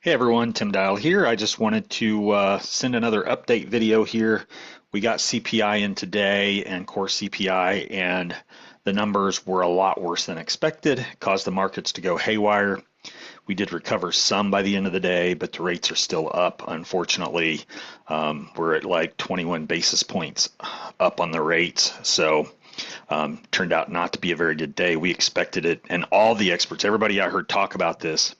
Hey everyone, Tim Dial here. I just wanted to send another update video here. We got CPI in today and core CPI, and the numbers were a lot worse than expected, caused the markets to go haywire. We did recover some by the end of the day, but the rates are still up, unfortunately. We're at like 21 basis points up on the rates. So turned out not to be a very good day. We expected it, and all the experts, everybody I heard talk about this,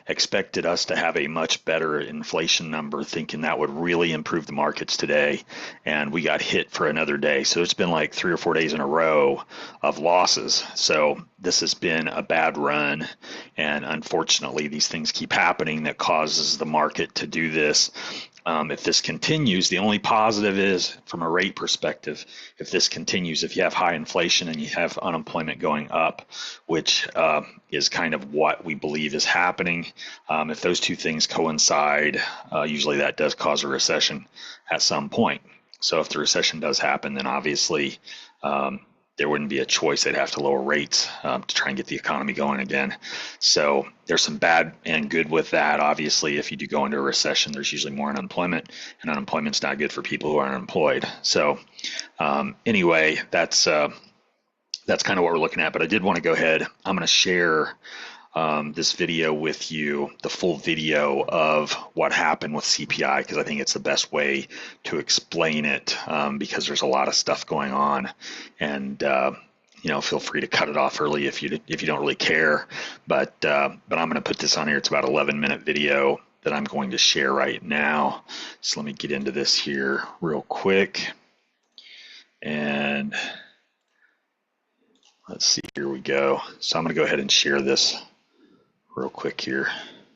expected us to have a much better inflation number, thinking that would really improve the markets today. And we got hit for another day. So it's been like 3 or 4 days in a row of losses. So this has been a bad run. And unfortunately, these things keep happening that causes the market to do this. If this continues, the only positive is from a rate perspective, if this continues, if you have high inflation and you have unemployment going up, which is kind of what we believe is happening, if those two things coincide, usually that does cause a recession at some point. So if the recession does happen, then obviously there wouldn't be a choice. They'd have to lower rates to try and get the economy going again. So there's some bad and good with that. Obviously, if you do go into a recession, there's usually more unemployment, and unemployment's not good for people who are unemployed. So anyway, that's kind of what we're looking at. But I did want to go ahead. I'm going to share this video with you, the full video of what happened with CPI, because I think it's the best way to explain it, because there's a lot of stuff going on, and feel free to cut it off early if you don't really care. But I'm going to put this on here. It's about 11-minute video that I'm going to share right now. So let me get into this here real quick, and let's see. Here we go. So I'm going to go ahead and share this real quick here.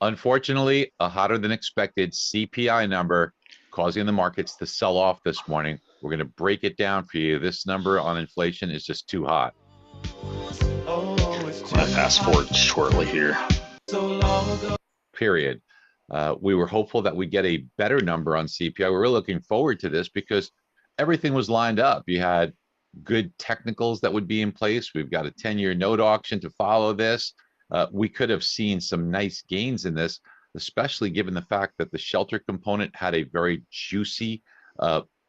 Unfortunately, a hotter than expected CPI number causing the markets to sell off this morning. We're going to break it down for you. This number on inflation is just too hot. I'm going to fast forward shortly here. Period. We were hopeful that we get a better number on CPI. We were looking forward to this because everything was lined up. You had good technicals that would be in place. We've got a 10-year note auction to follow this. We could have seen some nice gains in this, especially given the fact that the shelter component had a very juicy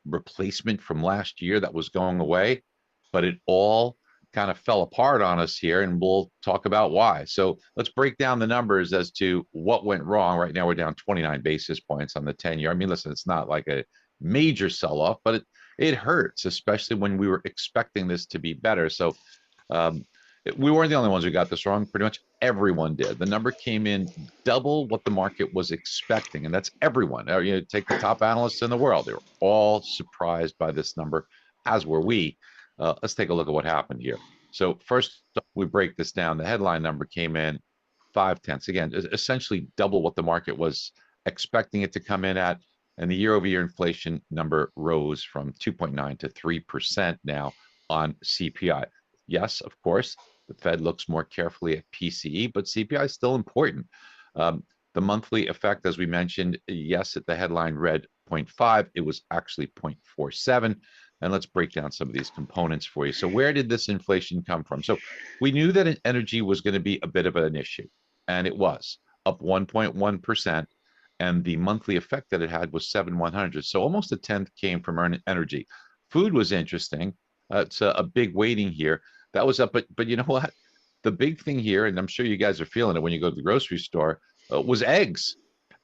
replacement from last year that was going away, but it all kind of fell apart on us here, and we'll talk about why. So let's break down the numbers as to what went wrong. Right now, we're down 29 basis points on the 10-year. I mean, listen, it's not like a major sell-off, but it hurts, especially when we were expecting this to be better. So we weren't the only ones who got this wrong. Pretty much everyone did. The number came in double what the market was expecting, and that's everyone. Take the top analysts in the world. They were all surprised by this number, as were we. Let's take a look at what happened here. So first, we break this down. The headline number came in 5/10. Again, essentially double what the market was expecting it to come in at. And the year-over-year inflation number rose from 2.9 to 3% now on CPI. Yes, of course, the Fed looks more carefully at PCE, but CPI is still important. The monthly effect, as we mentioned, yes, at the headline read 0.5. It was actually 0.47. And let's break down some of these components for you. So where did this inflation come from? So we knew that energy was going to be a bit of an issue, and it was up 1.1%. And the monthly effect that it had was 7/100. So almost a tenth came from energy. Food was interesting. It's a big weighting here. That was up, but you know what? The big thing here, and I'm sure you guys are feeling it when you go to the grocery store, was eggs.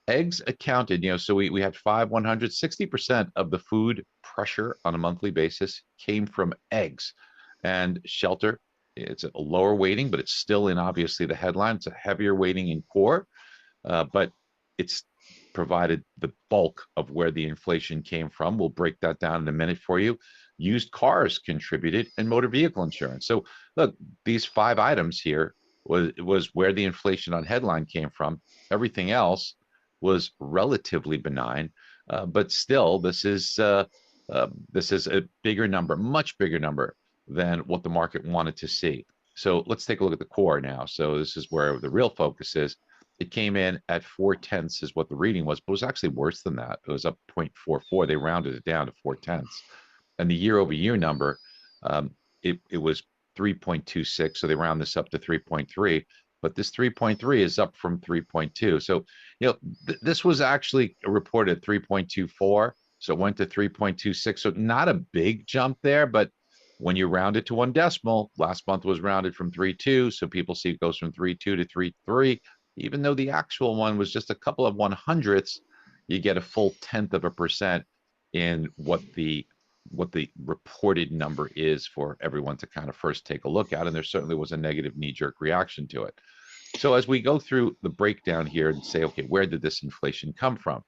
Eggs accounted, so we had 5/100, 60% of the food pressure on a monthly basis came from eggs. And shelter, it's a lower weighting, but it's still in obviously the headline. It's a heavier weighting in core, but it's provided the bulk of where the inflation came from. We'll break that down in a minute for you. Used cars contributed, and motor vehicle insurance. So look, these 5 items here was where the inflation on headline came from. Everything else was relatively benign, but still, this is a bigger number, much bigger number than what the market wanted to see. So let's take a look at the core now. So this is where the real focus is. It came in at 4/10 is what the reading was, but it was actually worse than that. It was up 0.44. They rounded it down to 4/10. And the year-over-year number, it was 3.26, so they round this up to 3.3, but this 3.3 is up from 3.2. So, this was actually reported 3.24. So it went to 3.26. So not a big jump there, but when you round it to one decimal, last month was rounded from 3.2. So people see it goes from 3.2 to 3.3. Even though the actual one was just a couple of 100ths, you get a full 1/10% in what the reported number is for everyone to kind of first take a look at. And there certainly was a negative knee-jerk reaction to it. So as we go through the breakdown here and say, okay, where did this inflation come from?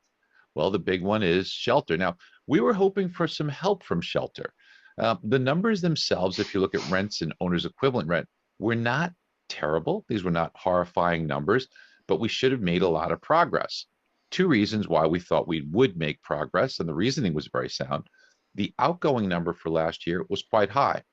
Well, the big one is shelter. Now, we were hoping for some help from shelter. The numbers themselves, if you look at rents and owner's equivalent rent, were not terrible. These were not horrifying numbers, but we should have made a lot of progress. Two reasons why we thought we would make progress, and the reasoning was very sound. The outgoing number for last year was quite high.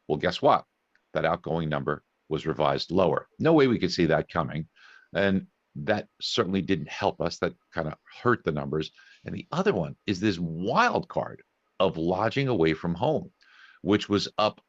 Well, guess what? That outgoing number was revised lower. No way we could see that coming. And that certainly didn't help us. That kind of hurt the numbers. And the other one is this wild card of lodging away from home, which was up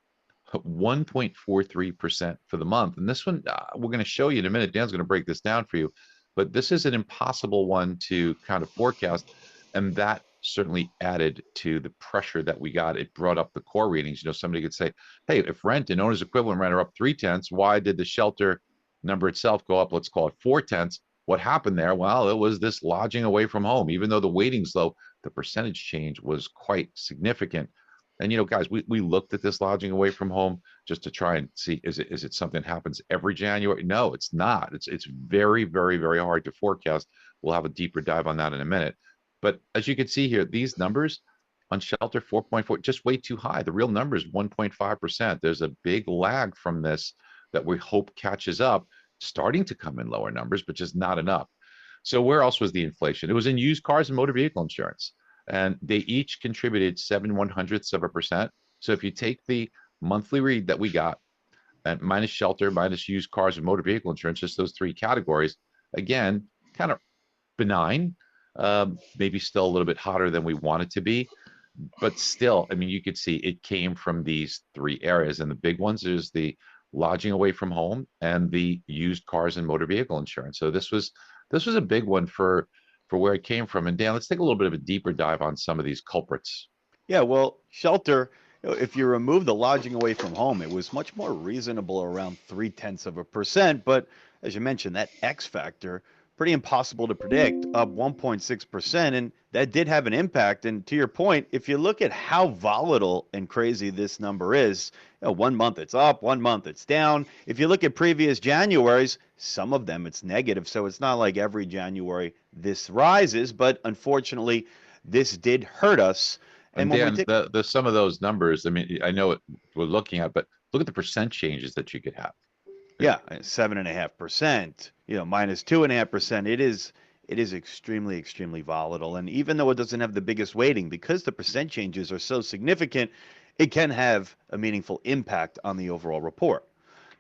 1.43% for the month. And this one, we're going to show you in a minute. Dan's going to break this down for you. But this is an impossible one to kind of forecast. And that certainly added to the pressure that we got. It brought up the core readings. Somebody could say, hey, if rent and owner's equivalent rent are up 0.3, why did the shelter number itself go up, let's call it 0.4? What happened there? Well, it was this lodging away from home. Even though the weighting's low, the percentage change was quite significant. And guys, we looked at this lodging away from home just to try and see, is it something that happens every January? No, it's not. It's very, very, very hard to forecast. We'll have a deeper dive on that in a minute. But as you can see here, these numbers on shelter 4.4, just way too high. The real number is 1.5%. There's a big lag from this that we hope catches up, starting to come in lower numbers, but just not enough. So where else was the inflation? It was in used cars and motor vehicle insurance. And they each contributed 7/100%. So if you take the monthly read that we got, and minus shelter, minus used cars and motor vehicle insurance, just those three categories, again, kind of benign, maybe still a little bit hotter than we want it to be. But still, I mean, you could see it came from these three areas. And the big ones is the lodging away from home and the used cars and motor vehicle insurance. So this was a big one for where it came from. And Dan, let's take a little bit of a deeper dive on some of these culprits. Yeah, well, shelter, if you remove the lodging away from home, it was much more reasonable, around 0.3%. But as you mentioned, that X factor, pretty impossible to predict, up 1.6%. And that did have an impact. And to your point, if you look at how volatile and crazy this number is, 1 month it's up, 1 month it's down. If you look at previous Januaries, some of them it's negative. So it's not like every January this rises, but unfortunately, this did hurt us. And when Dan, the some of those numbers, I mean, I know what we're looking at, but look at the percent changes that you could have. Yeah, 7.5%, -2.5%. It is extremely, extremely volatile. And even though it doesn't have the biggest weighting, because the percent changes are so significant, it can have a meaningful impact on the overall report.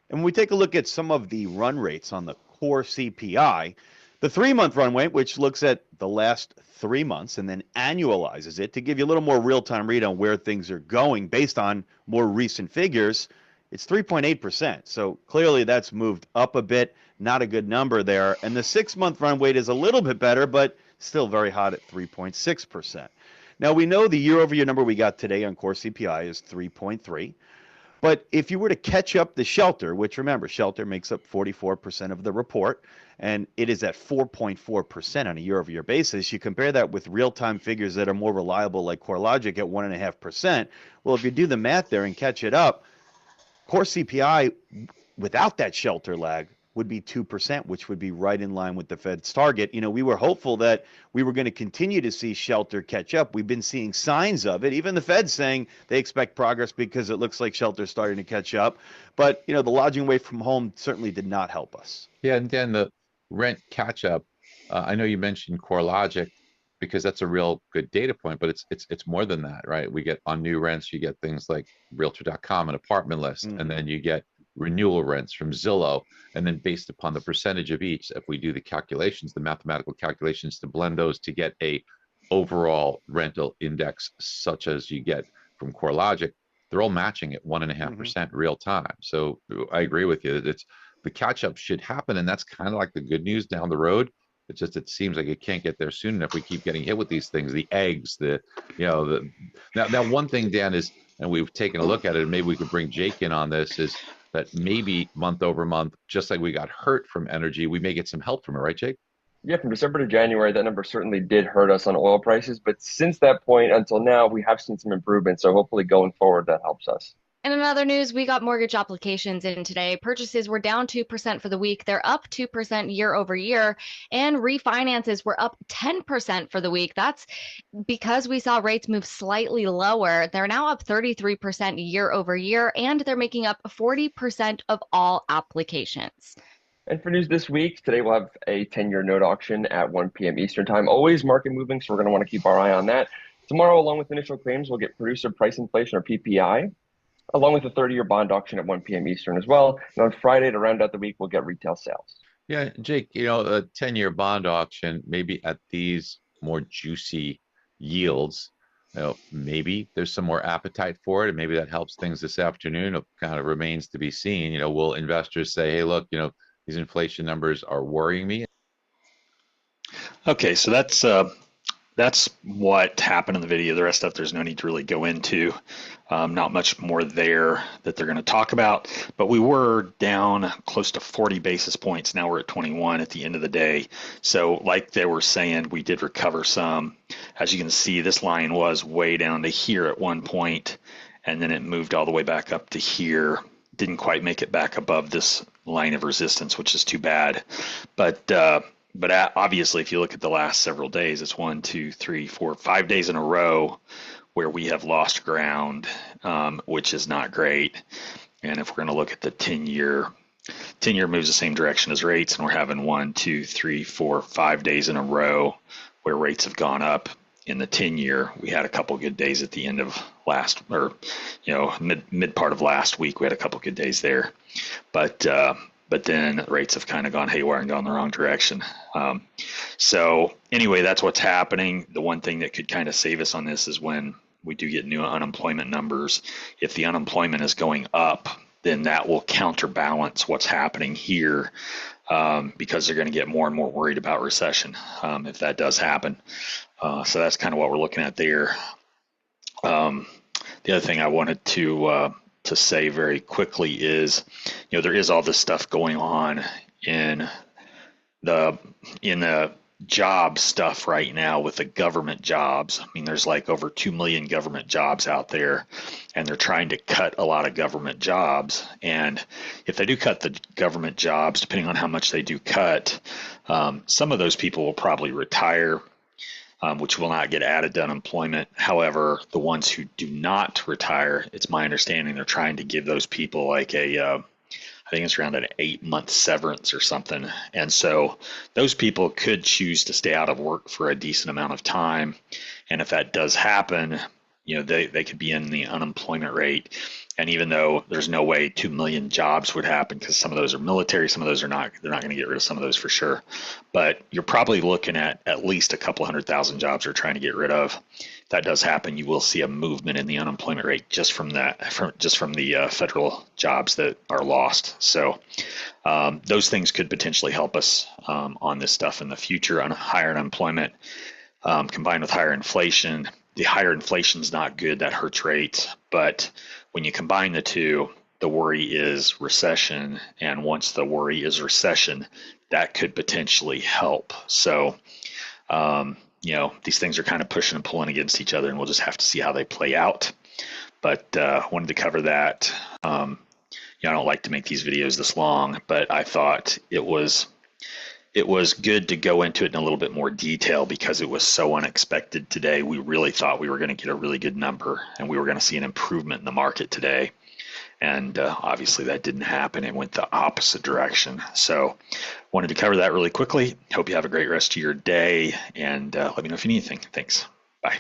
And when we take a look at some of the run rates on the core CPI, the 3-month run rate, which looks at the last 3 months and then annualizes it to give you a little more real-time read on where things are going based on more recent figures, it's 3.8%. So clearly that's moved up a bit, not a good number there. And the 6-month run rate is a little bit better, but still very hot at 3.6%. Now we know the year-over-year number we got today on core CPI is 3.3. But if you were to catch up the shelter, which remember, shelter makes up 44% of the report, and it is at 4.4% on a year-over-year basis, you compare that with real-time figures that are more reliable, like CoreLogic at 1.5%. Well, if you do the math there and catch it up, core CPI without that shelter lag would be 2%, which would be right in line with the Fed's target. We were hopeful that we were going to continue to see shelter catch up. We've been seeing signs of it. Even the Fed's saying they expect progress because it looks like shelter's starting to catch up. But, the lodging away from home certainly did not help us. Yeah, and then the rent catch up. I know you mentioned CoreLogic because that's a real good data point, but it's more than that, right? We get on new rents, you get things like Realtor.com and Apartment List, and then you get renewal rents from Zillow, and then based upon the percentage of each, if we do the calculations, the mathematical calculations to blend those to get a overall rental index, such as you get from CoreLogic, they're all matching at 1.5% real time. So I agree with you. the catch up should happen. And that's kind of like the good news down the road. It's just, it seems like it can't get there soon enough. We keep getting hit with these things, the eggs, now one thing, Dan, is, and we've taken a look at it, and maybe we could bring Jake in on this, is that maybe month over month, just like we got hurt from energy, we may get some help from it, right, Jake? Yeah, from December to January, that number certainly did hurt us on oil prices. But since that point until now, we have seen some improvement. So hopefully going forward, that helps us. And in other news, we got mortgage applications in today. Purchases were down 2% for the week. They're up 2% year over year. And refinances were up 10% for the week. That's because we saw rates move slightly lower. They're now up 33% year over year, and they're making up 40% of all applications. And for news this week, today we'll have a 10-year note auction at 1 p.m. Eastern time. Always market moving, so we're going to want to keep our eye on that. Tomorrow, along with initial claims, we'll get producer price inflation, or PPI, along with the 30-year bond auction at 1 p.m. Eastern as well. And on Friday, to round out the week, we'll get retail sales. Yeah, Jake, a 10-year bond auction, maybe at these more juicy yields, maybe there's some more appetite for it, and maybe that helps things this afternoon. It kind of remains to be seen. Will investors say, hey, look, these inflation numbers are worrying me? Okay, so that's what happened in the video. The rest of it, there's no need to really go into. Not much more there that they're going to talk about, but we were down close to 40 basis points. Now we're at 21 at the end of the day. So like they were saying, we did recover some. As you can see, this line was way down to here at one point, and then it moved all the way back up to here. Didn't quite make it back above this line of resistance, which is too bad. But obviously, if you look at the last several days, it's 1, 2, 3, 4, 5 days in a row where we have lost ground, which is not great. And if we're going to look at the 10-year moves the same direction as rates, and we're having 1, 2, 3, 4, 5 days in a row where rates have gone up. In the 10-year, we had a couple good days at the end of mid part of last week. We had a couple good days there, but then rates have kind of gone haywire and gone the wrong direction. So anyway, that's what's happening. The one thing that could kind of save us on this is when we do get new unemployment numbers. If the unemployment is going up, then that will counterbalance what's happening here, because they're going to get more and more worried about recession if that does happen. So that's kind of what we're looking at there. The other thing I wanted to say very quickly is, there is all this stuff going on in the job stuff right now with the government jobs. I mean, there's like over 2 million government jobs out there, and they're trying to cut a lot of government jobs. And if they do cut the government jobs, depending on how much they do cut, some of those people will probably retire, which will not get added to unemployment. However, the ones who do not retire, it's my understanding they're trying to give those people like I think it's around an 8-month severance or something. And so those people could choose to stay out of work for a decent amount of time. And if that does happen, they could be in the unemployment rate. And even though there's no way 2 million jobs would happen, because some of those are military, some of those are not, they're not going to get rid of some of those for sure. But you're probably looking at least a couple 100,000 jobs they're trying to get rid of. If that does happen, you will see a movement in the unemployment rate just from the federal jobs that are lost. So those things could potentially help us on this stuff in the future. On higher unemployment combined with higher inflation. The higher inflation is not good. That hurts rates. But when you combine the two, the worry is recession. And once the worry is recession, that could potentially help. So, these things are kind of pushing and pulling against each other, and we'll just have to see how they play out. But wanted to cover that. I don't like to make these videos this long, but I thought it was good to go into it in a little bit more detail because it was so unexpected today. We really thought we were going to get a really good number and we were going to see an improvement in the market today. And obviously that didn't happen. It went the opposite direction. So wanted to cover that really quickly. Hope you have a great rest of your day, and let me know if you need anything. Thanks. Bye.